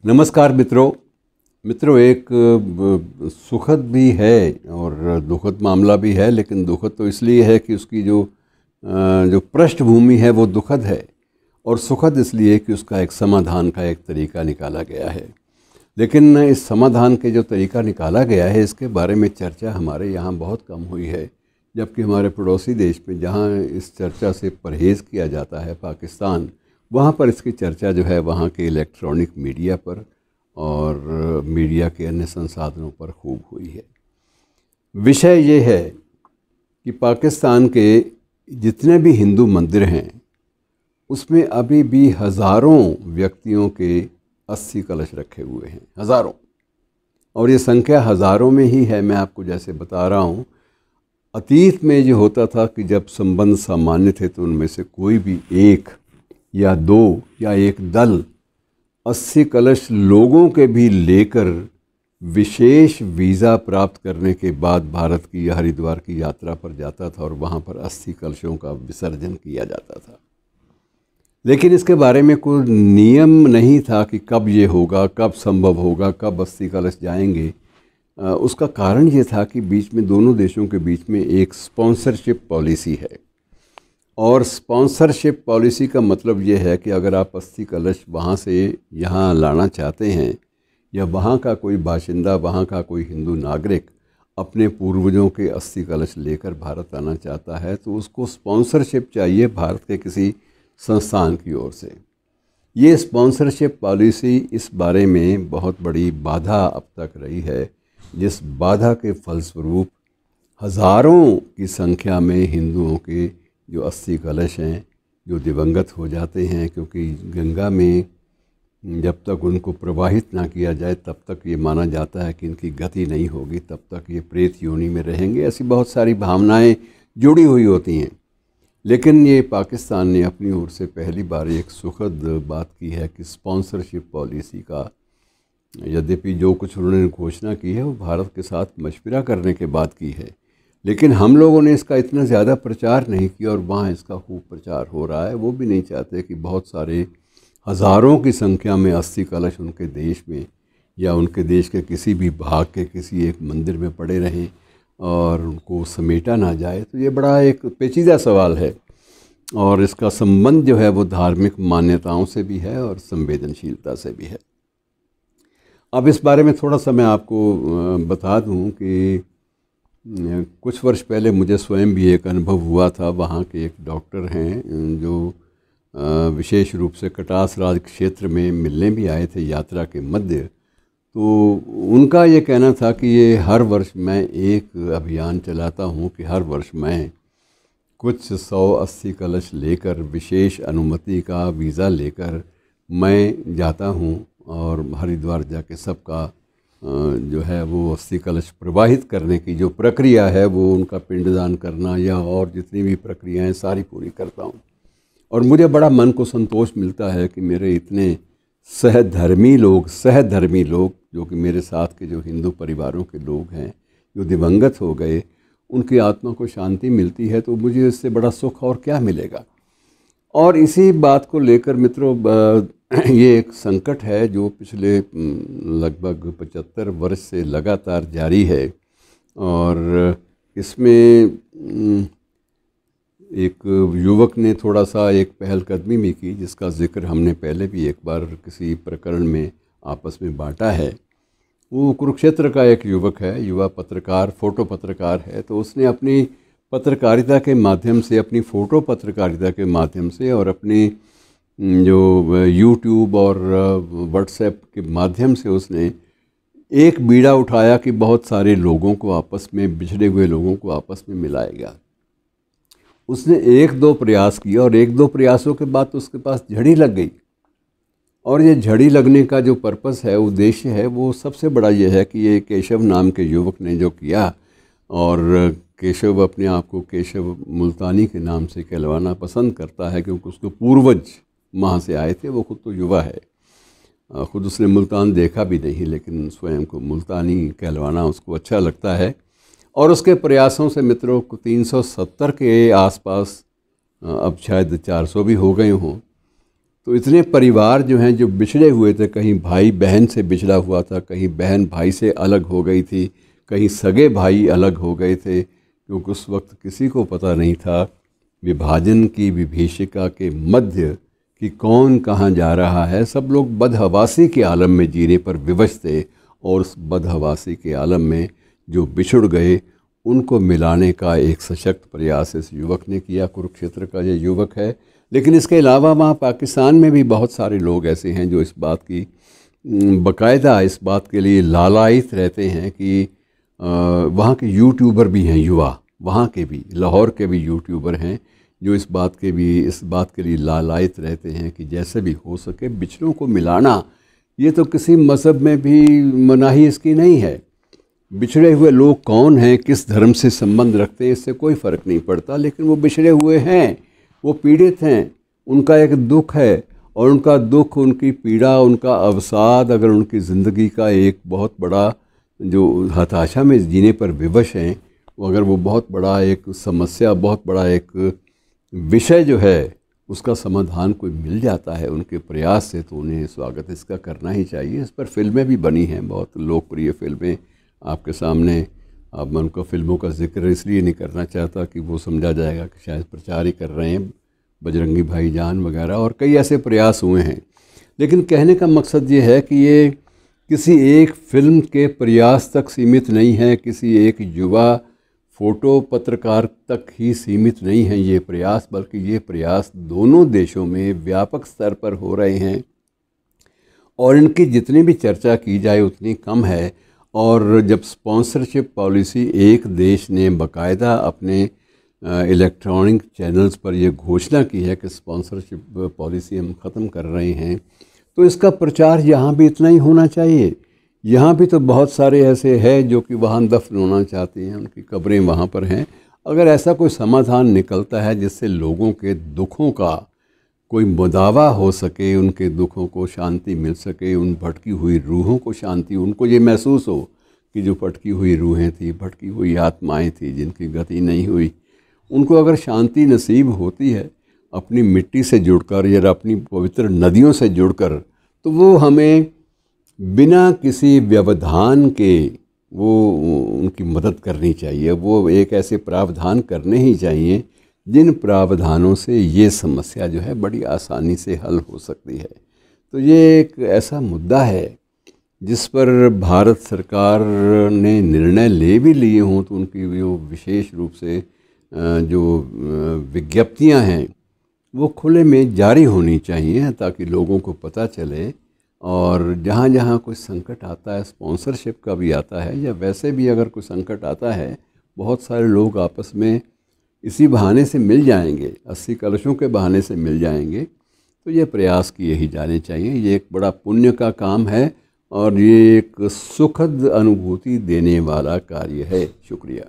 नमस्कार मित्रों। एक सुखद भी है और दुखद मामला भी है, लेकिन दुखद तो इसलिए है कि उसकी जो पृष्ठभूमि है वो दुखद है, और सुखद इसलिए कि उसका एक समाधान का एक तरीका निकाला गया है। लेकिन इस समाधान के जो तरीका निकाला गया है इसके बारे में चर्चा हमारे यहाँ बहुत कम हुई है, जबकि हमारे पड़ोसी देश में जहाँ इस चर्चा से परहेज़ किया जाता है, पाकिस्तान, वहाँ पर इसकी चर्चा जो है वहाँ के इलेक्ट्रॉनिक मीडिया पर और मीडिया के अन्य संसाधनों पर खूब हुई है। विषय ये है कि पाकिस्तान के जितने भी हिंदू मंदिर हैं उसमें अभी भी हज़ारों व्यक्तियों के 80 कलश रखे हुए हैं, हज़ारों। और ये संख्या हज़ारों में ही है। मैं आपको जैसे बता रहा हूँ, अतीत में जो होता था कि जब संबंध सामान्य थे तो उनमें से कोई भी एक या दो या एक दल 80 कलश लोगों के भी लेकर विशेष वीज़ा प्राप्त करने के बाद भारत की या हरिद्वार की यात्रा पर जाता था और वहाँ पर 80 कलशों का विसर्जन किया जाता था। लेकिन इसके बारे में कोई नियम नहीं था कि कब ये होगा, कब संभव होगा, कब 80 कलश जाएंगे। उसका कारण ये था कि बीच में दोनों देशों के बीच में एक स्पॉन्सरशिप पॉलिसी है, और स्पॉन्सरशिप पॉलिसी का मतलब ये है कि अगर आप 80 कलश वहाँ से यहाँ लाना चाहते हैं, या वहाँ का कोई बाशिंदा, वहाँ का कोई हिंदू नागरिक अपने पूर्वजों के 80 कलश लेकर भारत आना चाहता है, तो उसको स्पॉन्सरशिप चाहिए भारत के किसी संस्थान की ओर से। ये स्पॉन्सरशिप पॉलिसी इस बारे में बहुत बड़ी बाधा अब तक रही है, जिस बाधा के फलस्वरूप हज़ारों की संख्या में हिंदुओं के जो 80 कलश हैं जो दिवंगत हो जाते हैं, क्योंकि गंगा में जब तक उनको प्रवाहित ना किया जाए तब तक ये माना जाता है कि इनकी गति नहीं होगी, तब तक ये प्रेत योनि में रहेंगे। ऐसी बहुत सारी भावनाएं जुड़ी हुई होती हैं। लेकिन ये पाकिस्तान ने अपनी ओर से पहली बार एक सुखद बात की है कि स्पॉन्सरशिप पॉलिसी का, यद्यपि जो कुछ उन्होंने घोषणा की है वो भारत के साथ मशवरा करने के बाद की है, लेकिन हम लोगों ने इसका इतना ज़्यादा प्रचार नहीं किया, और वहाँ इसका खूब प्रचार हो रहा है। वो भी नहीं चाहते कि बहुत सारे हज़ारों की संख्या में 80 कलश उनके देश में या उनके देश के किसी भी भाग के किसी एक मंदिर में पड़े रहें और उनको समेटा ना जाए। तो ये बड़ा एक पेचीदा सवाल है, और इसका संबंध जो है वो धार्मिक मान्यताओं से भी है और संवेदनशीलता से भी है। अब इस बारे में थोड़ा सा मैं आपको बता दूं कि कुछ वर्ष पहले मुझे स्वयं भी एक अनुभव हुआ था। वहाँ के एक डॉक्टर हैं जो विशेष रूप से कटास राज क्षेत्र में मिलने भी आए थे यात्रा के मध्य। तो उनका ये कहना था कि ये हर वर्ष मैं एक अभियान चलाता हूँ कि हर वर्ष मैं कुछ 180 कलश लेकर विशेष अनुमति का वीज़ा लेकर मैं जाता हूँ और हरिद्वार जाके सबका जो है वो 80 कलश प्रवाहित करने की जो प्रक्रिया है, वो उनका पिंडदान करना या और जितनी भी प्रक्रियाएं सारी पूरी करता हूँ। और मुझे बड़ा मन को संतोष मिलता है कि मेरे इतने सहधर्मी लोग जो कि मेरे साथ के जो हिंदू परिवारों के लोग हैं जो दिवंगत हो गए, उनकी आत्मा को शांति मिलती है, तो मुझे इससे बड़ा सुख और क्या मिलेगा। और इसी बात को लेकर मित्रों, ये एक संकट है जो पिछले लगभग 75 वर्ष से लगातार जारी है, और इसमें एक युवक ने थोड़ा सा एक पहलकदमी भी की, जिसका जिक्र हमने पहले भी एक बार किसी प्रकरण में आपस में बांटा है। वो कुरुक्षेत्र का एक युवक है, युवा पत्रकार, फ़ोटो पत्रकार है। तो उसने अपनी पत्रकारिता के माध्यम से, अपनी फ़ोटो पत्रकारिता के माध्यम से और अपनी जो यूट्यूब और व्हाट्सएप के माध्यम से उसने एक बीड़ा उठाया कि बहुत सारे लोगों को आपस में, बिछड़े हुए लोगों को आपस में मिलाया गया। उसने एक दो प्रयास किए और एक दो प्रयासों के बाद तो उसके पास झड़ी लग गई। और ये झड़ी लगने का जो पर्पस है, उद्देश्य है, वो सबसे बड़ा ये है कि ये केशव नाम के युवक ने जो किया, और केशव अपने आप को केशव मुल्तानी के नाम से कहलवाना पसंद करता है क्योंकि उसके पूर्वज वहाँ से आए थे। वो खुद तो युवा है, खुद उसने मुल्तान देखा भी नहीं, लेकिन स्वयं को मुल्तानी कहलवाना उसको अच्छा लगता है। और उसके प्रयासों से मित्रों को 370 के आसपास, अब शायद 400 भी हो गए हों, तो इतने परिवार जो हैं जो बिछड़े हुए थे, कहीं भाई बहन से बिछड़ा हुआ था, कहीं बहन भाई से अलग हो गई थी, कहीं सगे भाई अलग हो गए थे, क्योंकि उस वक्त किसी को पता नहीं था विभाजन की विभीषिका के मध्य कि कौन कहाँ जा रहा है। सब लोग बदहवासी के आलम में जीने पर विवश थे, और उस बदहवासी के आलम में जो बिछुड़ गए उनको मिलाने का एक सशक्त प्रयास इस युवक ने किया। कुरुक्षेत्र का ये युवक है। लेकिन इसके अलावा वहाँ पाकिस्तान में भी बहुत सारे लोग ऐसे हैं जो इस बात की बाकायदा इस बात के लिए लालायित रहते हैं कि वहाँ के यूट्यूबर भी हैं, युवा वहाँ के भी, लाहौर के भी यूट्यूबर हैं जो इस बात के लिए लालायित रहते हैं कि जैसे भी हो सके बिछड़ों को मिलाना। ये तो किसी मज़हब में भी मनाही इसकी नहीं है। बिछड़े हुए लोग कौन हैं, किस धर्म से संबंध रखते हैं, इससे कोई फ़र्क नहीं पड़ता, लेकिन वो बिछड़े हुए हैं, वो पीड़ित हैं, उनका एक दुख है, और उनका दुख, उनकी पीड़ा, उनका अवसाद अगर उनकी ज़िंदगी का एक बहुत बड़ा जो हताशा में जीने पर विवश हैं, अगर वो बहुत बड़ा एक समस्या, बहुत बड़ा एक विषय जो है उसका समाधान कोई मिल जाता है उनके प्रयास से, तो उन्हें स्वागत इसका करना ही चाहिए। इस पर फिल्में भी बनी हैं, बहुत लोकप्रिय फिल्में आपके सामने। अब मैं उनका फ़िल्मों का जिक्र इसलिए नहीं करना चाहता कि वो समझा जाएगा कि शायद प्रचार ही कर रहे हैं, बजरंगी भाईजान वगैरह, और कई ऐसे प्रयास हुए हैं। लेकिन कहने का मकसद ये है कि ये किसी एक फ़िल्म के प्रयास तक सीमित नहीं है, किसी एक युवा फ़ोटो पत्रकार तक ही सीमित नहीं है ये प्रयास, बल्कि ये प्रयास दोनों देशों में व्यापक स्तर पर हो रहे हैं, और इनकी जितनी भी चर्चा की जाए उतनी कम है। और जब स्पॉन्सरशिप पॉलिसी एक देश ने बाकायदा अपने इलेक्ट्रॉनिक चैनल्स पर यह घोषणा की है कि स्पॉन्सरशिप पॉलिसी हम ख़त्म कर रहे हैं, तो इसका प्रचार यहाँ भी इतना ही होना चाहिए। यहाँ भी तो बहुत सारे ऐसे हैं जो कि वहाँ दफन होना चाहते हैं, उनकी कब्रें वहाँ पर हैं। अगर ऐसा कोई समाधान निकलता है जिससे लोगों के दुखों का कोई मुदावा हो सके, उनके दुखों को शांति मिल सके, उन भटकी हुई रूहों को शांति, उनको ये महसूस हो कि जो भटकी हुई रूहें थी, भटकी हुई आत्माएं थी जिनकी गति नहीं हुई, उनको अगर शांति नसीब होती है अपनी मिट्टी से जुड़कर या अपनी पवित्र नदियों से जुड़कर, तो वो हमें बिना किसी व्यवधान के वो उनकी मदद करनी चाहिए। वो एक ऐसे प्रावधान करने ही चाहिए जिन प्रावधानों से ये समस्या जो है बड़ी आसानी से हल हो सकती है। तो ये एक ऐसा मुद्दा है जिस पर भारत सरकार ने निर्णय ले भी लिए हों, तो उनकी वो विशेष रूप से जो विज्ञप्तियां हैं वो खुले में जारी होनी चाहिए, ताकि लोगों को पता चले। और जहाँ जहाँ कोई संकट आता है, स्पॉन्सरशिप का भी आता है या वैसे भी अगर कोई संकट आता है, बहुत सारे लोग आपस में इसी बहाने से मिल जाएंगे, 80 कलशों के बहाने से मिल जाएंगे। तो ये प्रयास किए ही जाने चाहिए। ये एक बड़ा पुण्य का काम है और ये एक सुखद अनुभूति देने वाला कार्य है। शुक्रिया।